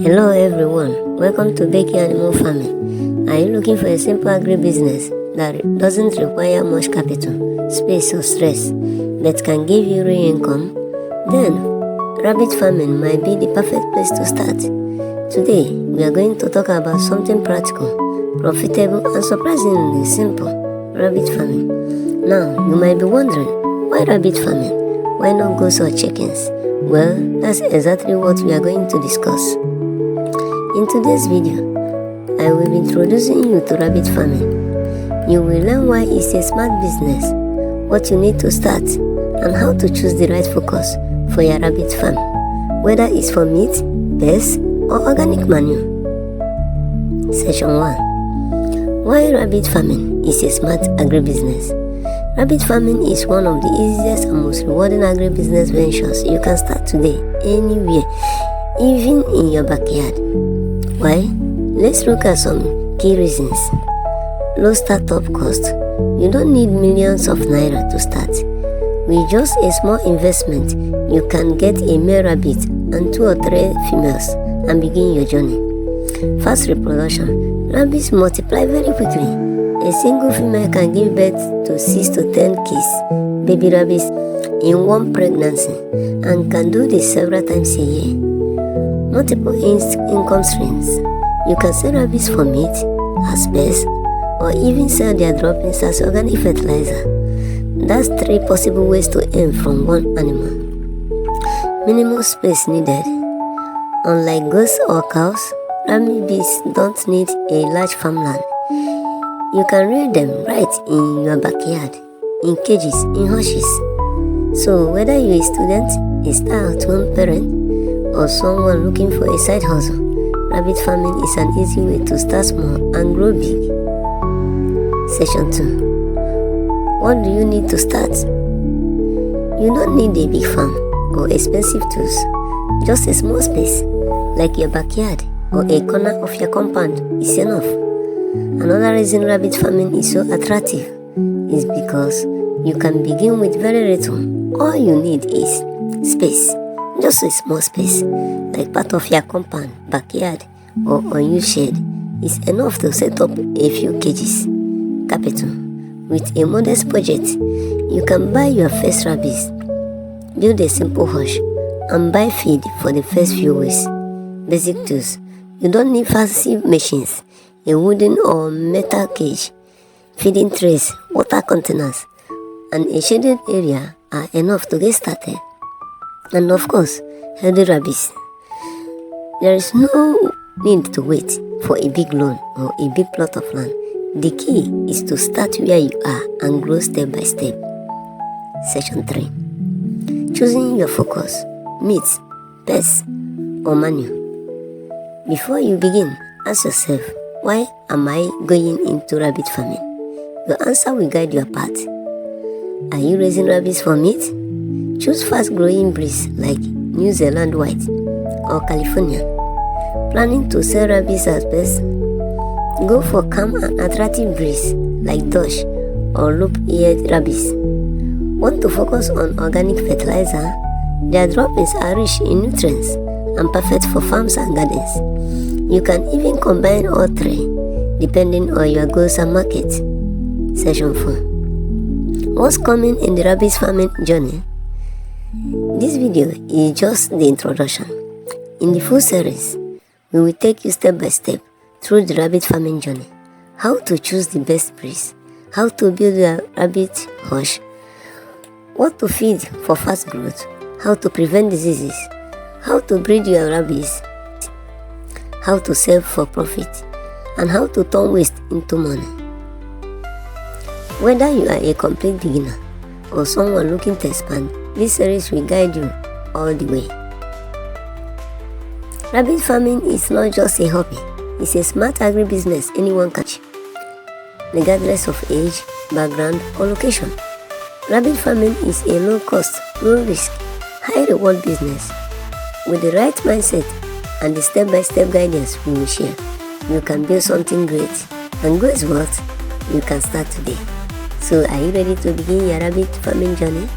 Hello everyone, welcome to Baking Animal Farming. Are you looking for a simple agribusiness that doesn't require much capital, space or stress, but can give you real income? Then, rabbit farming might be the perfect place to start. Today, we are going to talk about something practical, profitable and surprisingly simple, rabbit farming. Now, you might be wondering, why rabbit farming? Why not goats or chickens? Well, that's exactly what we are going to discuss. In today's video, I will be introducing you to rabbit farming. You will learn why it's a smart business, what you need to start, and how to choose the right focus for your rabbit farm, whether it's for meat, pests, or organic manure. Section 1. Why rabbit farming is a smart agribusiness. Rabbit farming is one of the easiest and most rewarding agribusiness ventures you can start today, anywhere, even in your backyard. Why? Let's look at some key reasons. Low startup cost. You don't need millions of naira to start. With just a small investment, you can get a male rabbit and 2 or 3 females and begin your journey. Fast reproduction. Rabbits multiply very quickly. A single female can give birth to 6 to 10 kids, baby rabbits, in one pregnancy and can do this several times a year. Multiple income streams. You can sell rabbits for meat, as pests, or even sell their droppings as organic fertilizer. That's 3 possible ways to earn from one animal. Minimal space needed. Unlike goats or cows, rabbits don't need a large farmland. You can rear them right in your backyard, in cages, in hutches. So whether you're a student, a stay-at-home parent, or someone looking for a side hustle, rabbit farming is an easy way to start small and grow big. Section 2. What do you need to start? You don't need a big farm or expensive tools. Just a small space, like your backyard or a corner of your compound, is enough. Another reason rabbit farming is so attractive is because you can begin with very little. All you need is space. Just a small space, like part of your compound, backyard, or unused shed, is enough to set up a few cages. Capital. With a modest budget, you can buy your first rabbits, build a simple hutch, and buy feed for the first few weeks. Basic tools. You don't need fancy machines, a wooden or metal cage, feeding trays, water containers, and a shaded area are enough to get started. And of course, healthy rabbits. There is no need to wait for a big loan or a big plot of land. The key is to start where you are and grow step by step. Section 3. Choosing your focus, meat, pests, or manure. Before you begin, ask yourself, why am I going into rabbit farming? Your answer will guide your path. Are you raising rabbits for meat? Choose fast-growing breeds like New Zealand White or Californian. Planning to sell rabbits as pests? Go for calm and attractive breeds like Dutch or loop-eared rabbits. Want to focus on organic fertilizer? Their droppings are rich in nutrients and perfect for farms and gardens. You can even combine all 3, depending on your goals and market. Section 4. What's coming in the rabbit farming journey? This video is just the introduction. In the full series, we will take you step by step through the rabbit farming journey. How to choose the best breeds, how to build a rabbit hutch, what to feed for fast growth, how to prevent diseases, how to breed your rabbits, how to sell for profit, and how to turn waste into money. Whether you are a complete beginner or someone looking to expand, this series will guide you all the way. Rabbit farming is not just a hobby, it's a smart agribusiness anyone can achieve, regardless of age, background, or location. Rabbit farming is a low-cost, low-risk, high-reward business. With the right mindset and the step-by-step guidance we will share, you can build something great. And guess what? You can start today. So are you ready to begin your rabbit farming journey?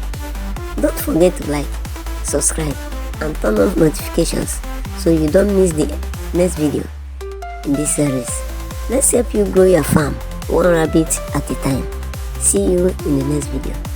Don't forget to like, subscribe, and turn on notifications so you don't miss the next video in this series. Let's help you grow your farm one rabbit at a time. See you in the next video.